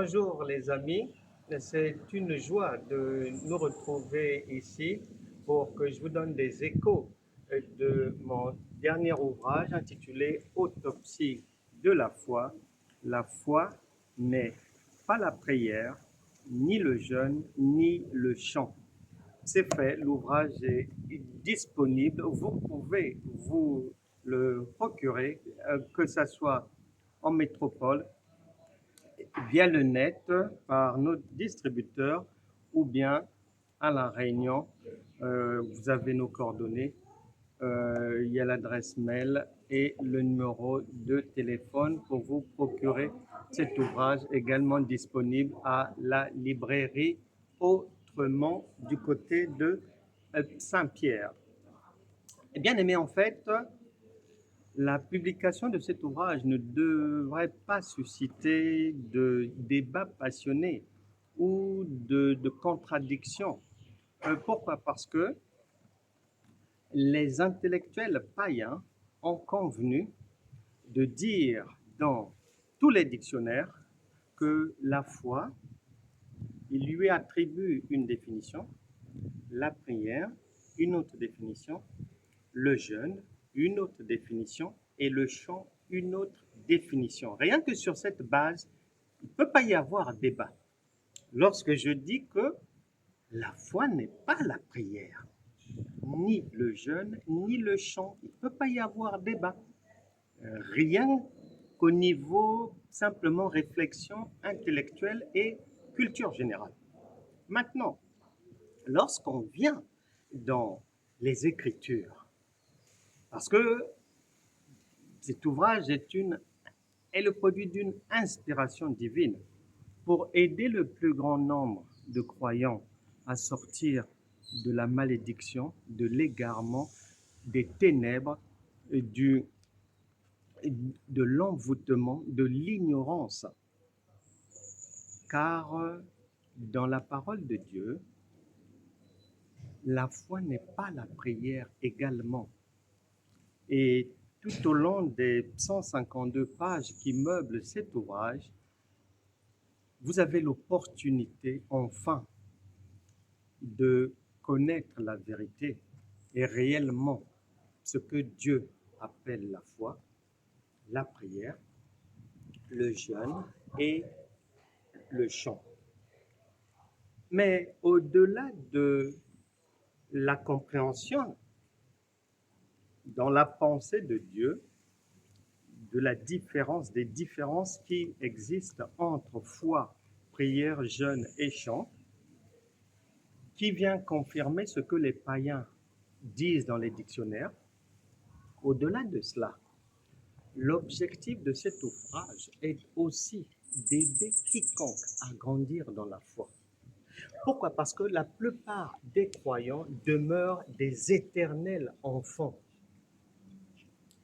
Bonjour les amis, c'est une joie de nous retrouver ici pour que je vous donne des échos de mon dernier ouvrage intitulé Autopsie de la foi. La foi n'est pas la prière, ni le jeûne, ni le chant. C'est fait, l'ouvrage est disponible, vous pouvez vous le procurer, que ce soit en métropole, via le net par nos distributeurs ou bien à La Réunion. Vous avez nos coordonnées, il y a l'adresse mail et le numéro de téléphone pour vous procurer cet ouvrage également disponible à la librairie Autrement du côté de Saint-Pierre. Et bien aimé, en fait, la publication de cet ouvrage ne devrait pas susciter de débats passionnés ou de contradictions. Pourquoi? Parce que les intellectuels païens ont convenu de dire dans tous les dictionnaires que la foi, il lui attribue une définition, la prière, une autre définition, le jeûne, une autre définition, et le chant, une autre définition. Rien que sur cette base, il ne peut pas y avoir débat. Lorsque je dis que la foi n'est pas la prière, ni le jeûne, ni le chant, il ne peut pas y avoir débat. Rien qu'au niveau simplement réflexion intellectuelle et culture générale. Maintenant, lorsqu'on vient dans les Écritures, parce que cet ouvrage est le produit d'une inspiration divine pour aider le plus grand nombre de croyants à sortir de la malédiction, de l'égarement, des ténèbres, de l'envoûtement, de l'ignorance. Car dans la parole de Dieu, la foi n'est pas la prière également. Et tout au long des 152 pages qui meublent cet ouvrage, vous avez l'opportunité enfin de connaître la vérité et réellement ce que Dieu appelle la foi, la prière, le jeûne et le chant. Mais au-delà de la compréhension dans la pensée de Dieu, de la différence, des différences qui existent entre foi, prière, jeûne et chant, qui vient confirmer ce que les païens disent dans les dictionnaires. Au-delà de cela, l'objectif de cet ouvrage est aussi d'aider quiconque à grandir dans la foi. Pourquoi? Parce que la plupart des croyants demeurent des éternels enfants.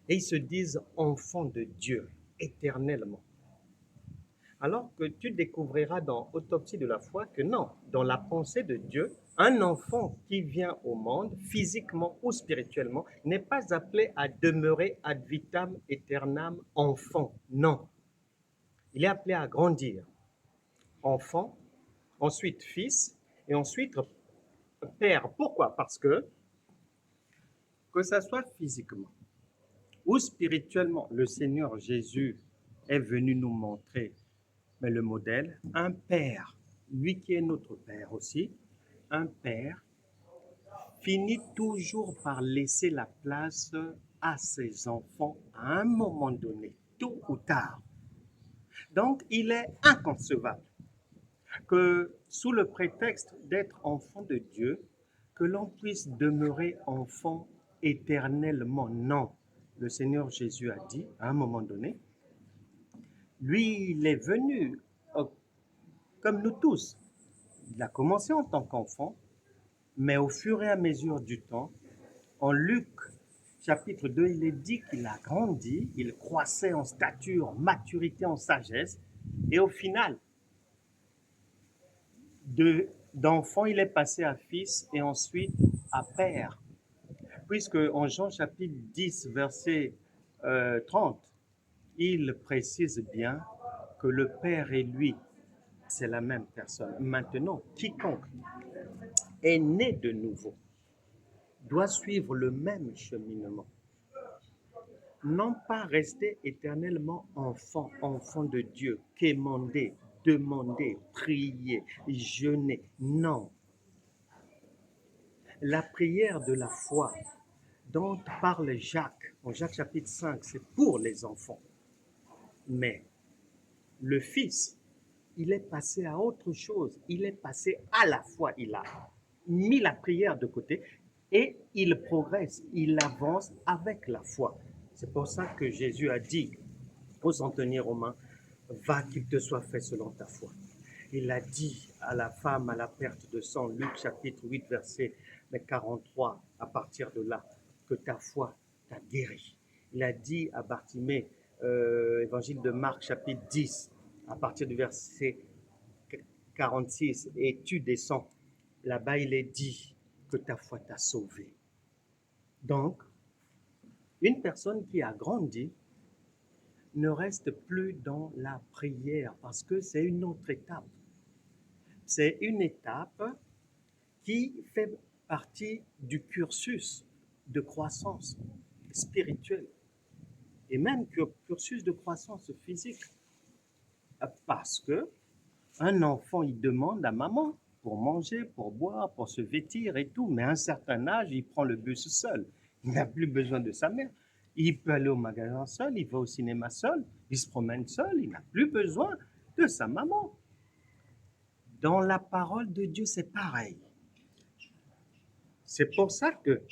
Et ils se disent enfants de Dieu, éternellement. Alors que tu découvriras dans Autopsie de la foi que non, dans la pensée de Dieu, un enfant qui vient au monde, physiquement ou spirituellement, n'est pas appelé à demeurer ad vitam aeternam enfant. Non. Il est appelé à grandir. Enfant, ensuite fils, et ensuite père. Pourquoi? Parce que ça soit physiquement ou spirituellement, le Seigneur Jésus est venu nous montrer le modèle. Un père, lui qui est notre père aussi, un père finit toujours par laisser la place à ses enfants à un moment donné, tôt ou tard. Donc, il est inconcevable que sous le prétexte d'être enfant de Dieu, que l'on puisse demeurer enfant éternellement. Non. Le Seigneur Jésus a dit, à un moment donné, lui, il est venu comme nous tous. Il a commencé en tant qu'enfant, mais au fur et à mesure du temps, en Luc chapitre 2, il est dit qu'il a grandi, il croissait en stature, maturité, en sagesse, et au final, d'enfant, il est passé à fils et ensuite à père. Puisque en Jean chapitre 10, verset 30, il précise bien que le Père et lui c'est la même personne. Maintenant, quiconque est né de nouveau doit suivre le même cheminement. Non pas rester éternellement enfant, enfant de Dieu, quémander, demander, prier, jeûner. Non. La prière de la foi dont parle Jacques, en Jacques chapitre 5, c'est pour les enfants. Mais le Fils, il est passé à autre chose. Il est passé à la foi. Il a mis la prière de côté et il progresse, il avance avec la foi. C'est pour ça que Jésus a dit aux centeniers romains, va qu'il te soit fait selon ta foi. Il a dit à la femme à la perte de sang, Luc chapitre 8, verset 43, à partir de là, que ta foi t'a guéri. Il a dit à Bartimée, évangile de Marc chapitre 10, à partir du verset 46, et tu descends. Là-bas, il est dit que ta foi t'a sauvé. Donc, une personne qui a grandi ne reste plus dans la prière parce que c'est une autre étape. C'est une étape qui fait partie du cursus de croissance spirituelle et même cursus de croissance physique. Parce que un enfant, il demande à maman pour manger, pour boire, pour se vêtir et tout, mais à un certain âge, il prend le bus seul. Il n'a plus besoin de sa mère. Il peut aller au magasin seul, il va au cinéma seul, il se promène seul, il n'a plus besoin de sa maman. Dans la parole de Dieu, c'est pareil. C'est pour ça que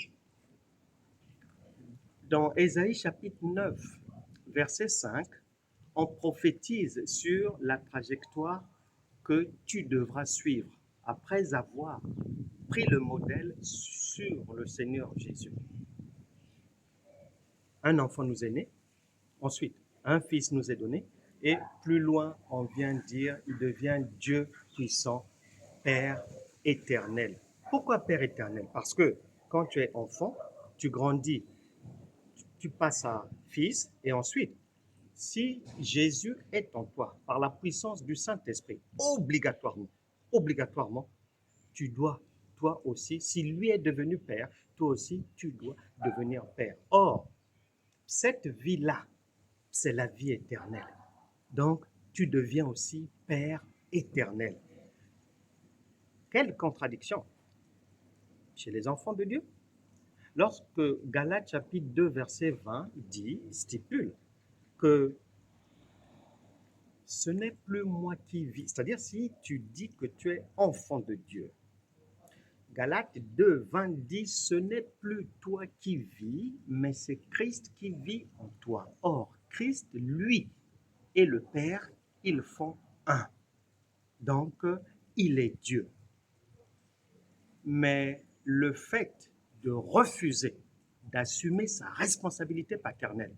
dans Ésaïe chapitre 9, verset 5, on prophétise sur la trajectoire que tu devras suivre après avoir pris le modèle sur le Seigneur Jésus. Un enfant nous est né, ensuite un fils nous est donné, et plus loin on vient dire, il devient Dieu puissant, Père éternel. Pourquoi Père éternel? Parce que quand tu es enfant, tu grandis, tu passes à fils, et ensuite, si Jésus est en toi, par la puissance du Saint-Esprit, obligatoirement, tu dois, toi aussi, si lui est devenu Père, toi aussi, tu dois devenir Père. Or, cette vie-là, c'est la vie éternelle. Donc, tu deviens aussi Père éternel. Quelle contradiction chez les enfants de Dieu. Lorsque Galates chapitre 2, verset 20 stipule que ce n'est plus moi qui vis, c'est-à-dire si tu dis que tu es enfant de Dieu. Galates 2, 20 dit, ce n'est plus toi qui vis, mais c'est Christ qui vit en toi. Or, Christ, lui, et le Père, ils font un. Donc, il est Dieu. Mais le fait de refuser d'assumer sa responsabilité paternelle,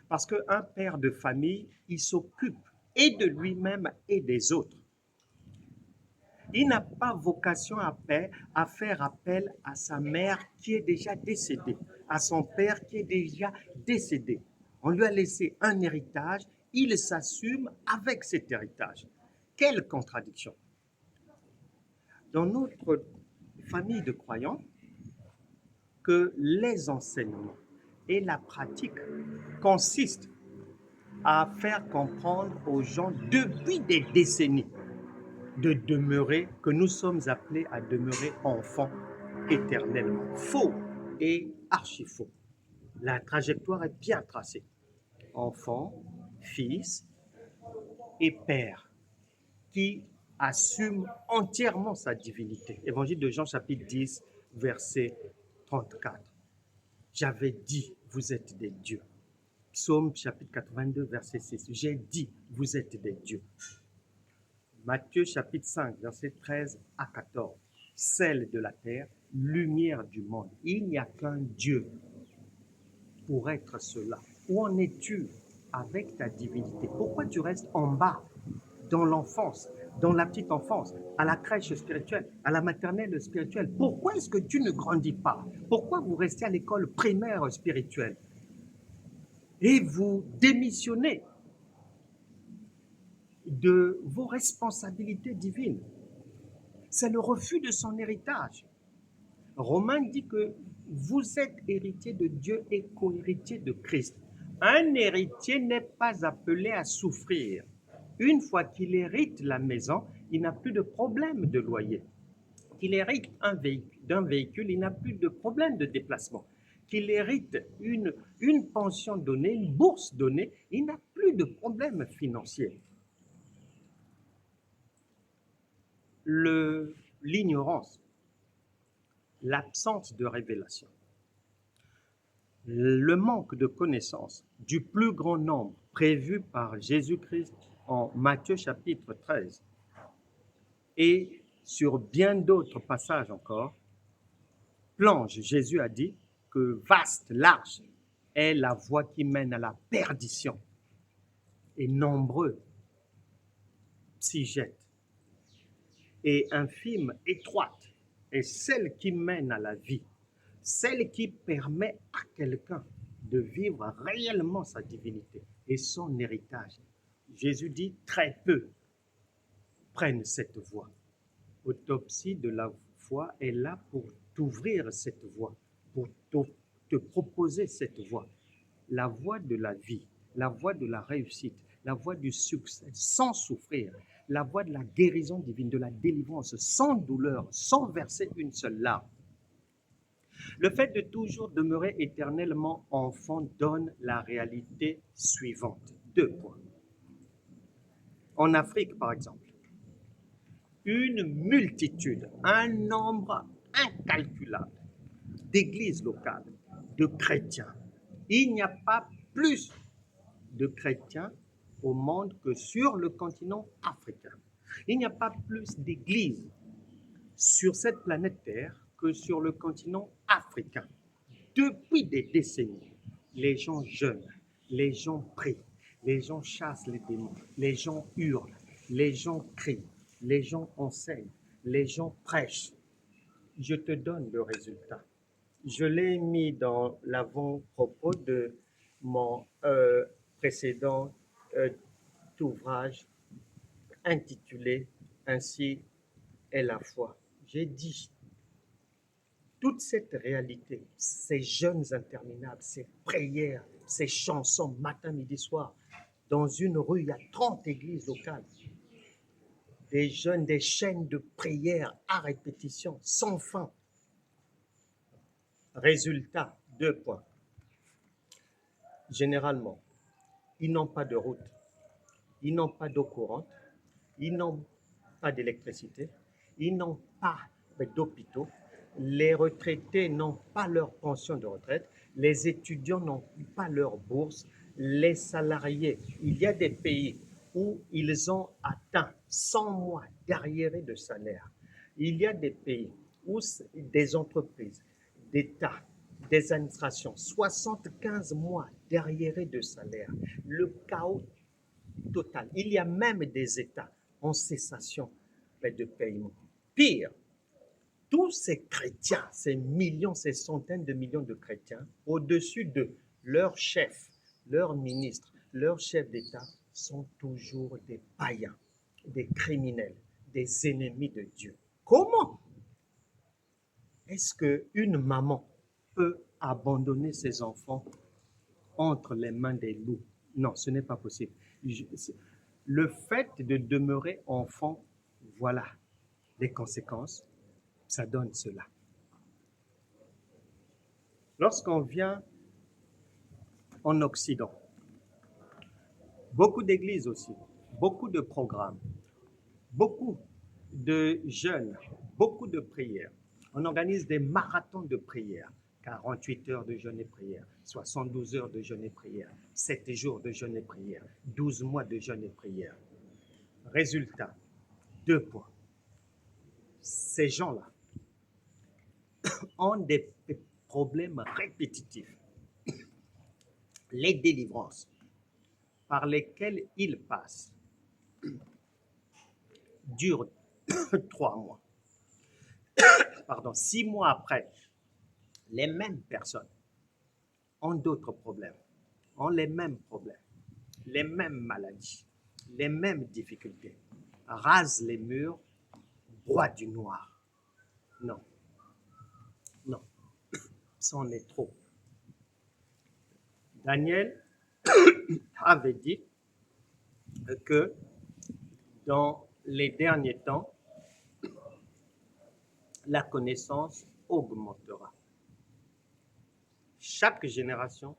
parce qu'un père de famille, il s'occupe et de lui-même et des autres. Il n'a pas vocation à faire appel à sa mère qui est déjà décédée, à son père qui est déjà décédé. On lui a laissé un héritage, il s'assume avec cet héritage. Quelle contradiction! Dans notre famille de croyants, que les enseignements et la pratique consistent à faire comprendre aux gens depuis des décennies de demeurer, que nous sommes appelés à demeurer enfants éternellement. Faux et archi-faux. La trajectoire est bien tracée. Enfant, fils et père qui assume entièrement sa divinité. Évangile de Jean chapitre 10, verset 34. J'avais dit, vous êtes des dieux. Psaume chapitre 82, verset 6. J'ai dit, vous êtes des dieux. Matthieu chapitre 5, verset 13 à 14. Sel de la terre, lumière du monde. Il n'y a qu'un Dieu pour être cela. Où en es-tu avec ta divinité? Pourquoi tu restes en bas, dans l'enfance, dans la petite enfance, à la crèche spirituelle, à la maternelle spirituelle? Pourquoi est-ce que tu ne grandis pas? Pourquoi vous restez à l'école primaire spirituelle? Et vous démissionnez de vos responsabilités divines. C'est le refus de son héritage. Romain dit que vous êtes héritier de Dieu et co-héritier de Christ. Un héritier n'est pas appelé à souffrir. Une fois qu'il hérite la maison, il n'a plus de problème de loyer. Qu'il hérite d'un véhicule, il n'a plus de problème de déplacement. Qu'il hérite une pension donnée, une bourse donnée, il n'a plus de problème financier. L'ignorance, l'absence de révélation, le manque de connaissance du plus grand nombre prévu par Jésus-Christ en Matthieu chapitre 13 et sur bien d'autres passages encore, plonge, Jésus a dit, que vaste, large est la voie qui mène à la perdition et nombreux s'y jettent. Et infime, étroite est celle qui mène à la vie, celle qui permet à quelqu'un de vivre réellement sa divinité et son héritage. Jésus dit, très peu prennent cette voie. Autopsie de la foi est là pour t'ouvrir cette voie, pour te proposer cette voie. La voie de la vie, la voie de la réussite, la voie du succès sans souffrir, la voie de la guérison divine, de la délivrance sans douleur, sans verser une seule larme. Le fait de toujours demeurer éternellement enfant donne la réalité suivante. 2 points. En Afrique, par exemple, une multitude, un nombre incalculable d'églises locales, de chrétiens. Il n'y a pas plus de chrétiens au monde que sur le continent africain. Il n'y a pas plus d'églises sur cette planète Terre que sur le continent africain. Depuis des décennies, les gens jeûnent, les gens prient, les gens chassent les démons, les gens hurlent, les gens crient, les gens enseignent, les gens prêchent. Je te donne le résultat. Je l'ai mis dans l'avant-propos de mon précédent ouvrage intitulé « Ainsi est la foi ». J'ai dit, toute cette réalité, ces jeûnes interminables, ces prières, ces chansons matin, midi, soir, dans une rue, il y a 30 églises locales, des jeûnes, des chaînes de prières à répétition, sans fin. Résultat, 2 points. Généralement, ils n'ont pas de route, ils n'ont pas d'eau courante, ils n'ont pas d'électricité, ils n'ont pas d'hôpitaux, les retraités n'ont pas leur pension de retraite, les étudiants n'ont pas leur bourse, les salariés, il y a des pays où ils ont atteint 100 mois d'arriérés de salaire. Il y a des pays où des entreprises, d'États, des administrations, 75 mois d'arriérés de salaire. Le chaos total. Il y a même des États en cessation de paiement. Pire, tous ces chrétiens, ces millions, ces centaines de millions de chrétiens, au-dessus de leurs chefs, leurs ministres, leurs chefs d'État, sont toujours des païens, des criminels, des ennemis de Dieu. Comment est-ce qu'une maman peut abandonner ses enfants entre les mains des loups? Non, ce n'est pas possible. Le fait de demeurer enfant, voilà les conséquences, ça donne cela. Lorsqu'on vient en Occident, beaucoup d'églises aussi, beaucoup de programmes, beaucoup de jeûnes, beaucoup de prières. On organise des marathons de prières, 48 heures de jeûne et prière, 72 heures de jeûne et prière, 7 jours de jeûne et prière, 12 mois de jeûne et prière. Résultat, 2 points. Ces gens-là ont des problèmes répétitifs. Les délivrances par lesquelles ils passent durent 3 mois. 6 mois après, les mêmes personnes ont d'autres problèmes, ont les mêmes problèmes, les mêmes maladies, les mêmes difficultés. Rase les murs, bois du noir. Non, non, c'en est trop. Daniel avait dit que dans les derniers temps, la connaissance augmentera. Chaque génération,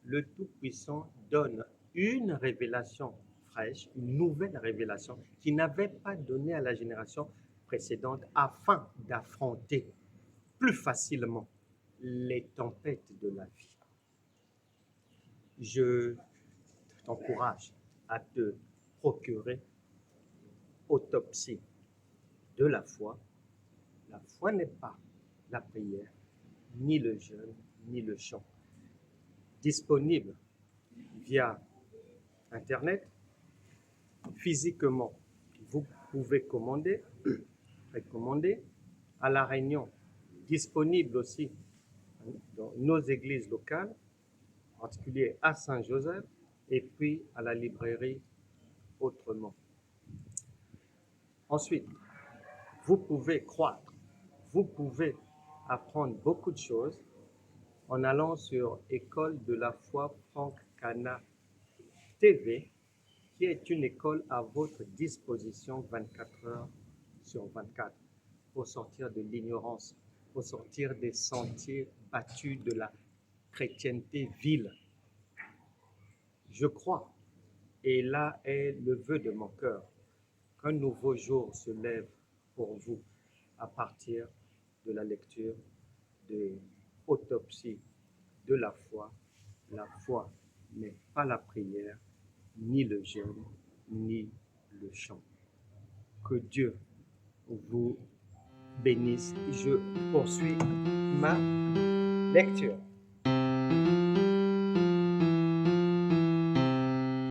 le Tout-Puissant donne une révélation fraîche, une nouvelle révélation qu'il n'avait pas donnée à la génération précédente afin d'affronter plus facilement les tempêtes de la vie. Je t'encourage à te procurer Autopsie de la foi. La foi n'est pas la prière, ni le jeûne, ni le chant. Disponible via Internet, physiquement, vous pouvez précommander à La Réunion, disponible aussi dans nos églises locales, en particulier à Saint-Joseph, et puis à la librairie Autrement. Ensuite, vous pouvez croître, vous pouvez apprendre beaucoup de choses en allant sur École de la foi Franck Cana TV, qui est une école à votre disposition 24 heures sur 24 pour sortir de l'ignorance, pour sortir des sentiers battus de la chrétienté vile. Je crois, et là est le vœu de mon cœur, qu'un nouveau jour se lève pour vous à partir de la lecture de Autopsie de la foi. La foi n'est pas la prière, ni le jeûne, ni le chant. Que Dieu vous bénisse. Je poursuis ma lecture.